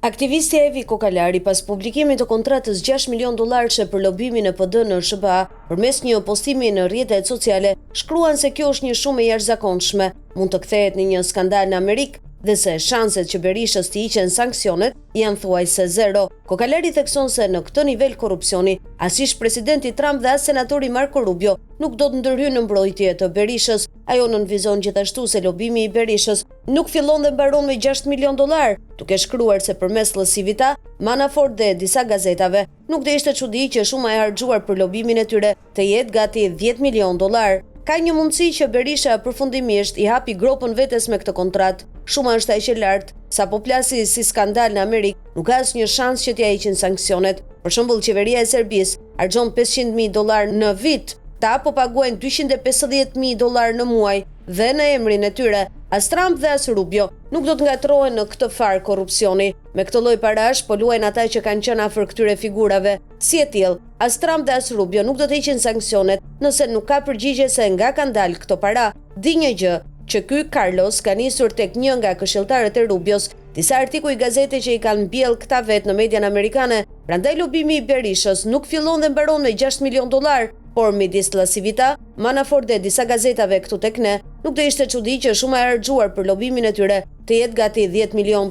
Aktivistja Evi Kokalari pas publikimit të kontratës $6 milion për lobimin e PD në SBA përmes një postimi në rrjetet sociale, shkruan se kjo është një shumë e jashtëzakonshme, mund të kthehet në një skandal në Amerikë dhe se shanset që Berishës t'i hiqen sanksionet janë thuajse zero. Kokalari thekson se në këtë nivel korrupsioni, as ish presidenti Trump dhe as senatori Marco Rubio nuk do të ndërhyjnë në mbrojtje të Berishës. Ajo nënvizon gjithashtu se lobimi i Berishës nuk fillon dhe mbaron me $6 milion, duke shkruar se përmes lësivita, Manafort dhe disa gazetave, nuk do ishte çudi që shuma e harxuar për lobimin e tyre të jetë gati $10 milion. Ka një mundësi që Berisha përfundimisht i hapi gropën vetes me këtë kontratë. Shuma është aq e lartë sa po plasi si skandal në Amerikë, nuk ka asnjë shans që t'ia hiqin sanksionet. Për shembull, qeveria e Serbisë harxhon $500,000 në vit, ta po paguajnë $250,000 në muaj dhe në emrin e tyre. As Trump dhe as Rubio nuk do të ngatrohen në këtë farë korrupsioni. Me këtë lloj parash po luajnë ata që kanë qenë afër këtyre figurave. Si e tillë, as Trump dhe as Rubio nuk do të hiqin sanksionet nëse nuk ka përgjigje se nga kanë dalë këto para. Di një gjë, që ky Carlos ka nisur tek një nga këshilltarët e Rubios, disa artikuj gazete që i kanë mbjell këta vetë në median amerikane. Prandaj lobimi i Berishës nuk fillon dhe mbaron me $6 milion, por midis lësivita, Manafort dhe disa gazetave këtu tek ne, nuk do ishte çudi që shuma e harxuar për lobimin e tyre të jetë gati $10 milion.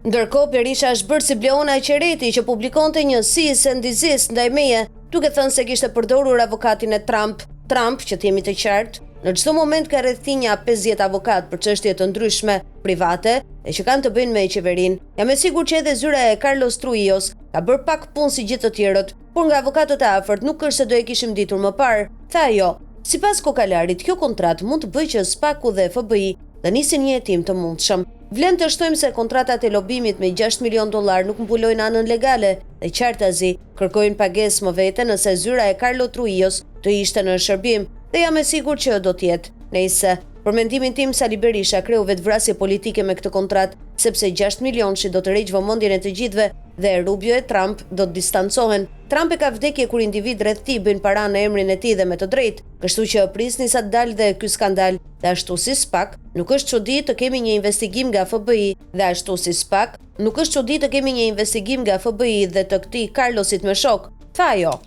Ndërkohë, Berisha është bërë si Bleona Qereti që publikonte një cease and desist ndaj meje, duke thënë se kishte përdorur avokatin e Trump, që themi të qartë, në çdo moment ka rreth thinja 50 avokat për çështje të ndryshme private e që kanë të bëjnë me qeverinë. Jam e sigurt që edhe zyra e Carlos Trujillos ka bërë pak punë si gjithë të tjerët, por nga avokatët e afërt nuk është se do e kishim ditur më parë. Tha ajo. Sipas Kokalarit, kjo kontratë mund të bëjë që SPAK-u dhe FBI të nisin një hetim të mundshëm. Vlen të shtojmë se kontratat e lobimit me $6 milion nuk mbulojnë anën legale dhe qartazi kërkojnë pagesë më vete nëse zyra e Carlos Trujillos të ishte në shërbim, dhe jam e sigurt që do t'jetë. Nëse, për mendimin tim, Sali Berisha kreu vetvrasje politike me këtë kontratë, sepse 6 milionshi do të rreqë vëmendjen e të gjithëve dhe Rubio e Trump do të distancohen. Trump e ka vdekje kur individ rreth tij bëjnë para në emrin e tij dhe me të drejtë, kështu që prisni sa të dalë dhe ky skandal. Dhe ashtu si SPAK, nuk është çudi të kemi një investigim nga FBI, dhe ashtu si SPAK, nuk është çudi të kemi një investigim nga FBI dhe të këtij Carlosit me shok. Tha ajo.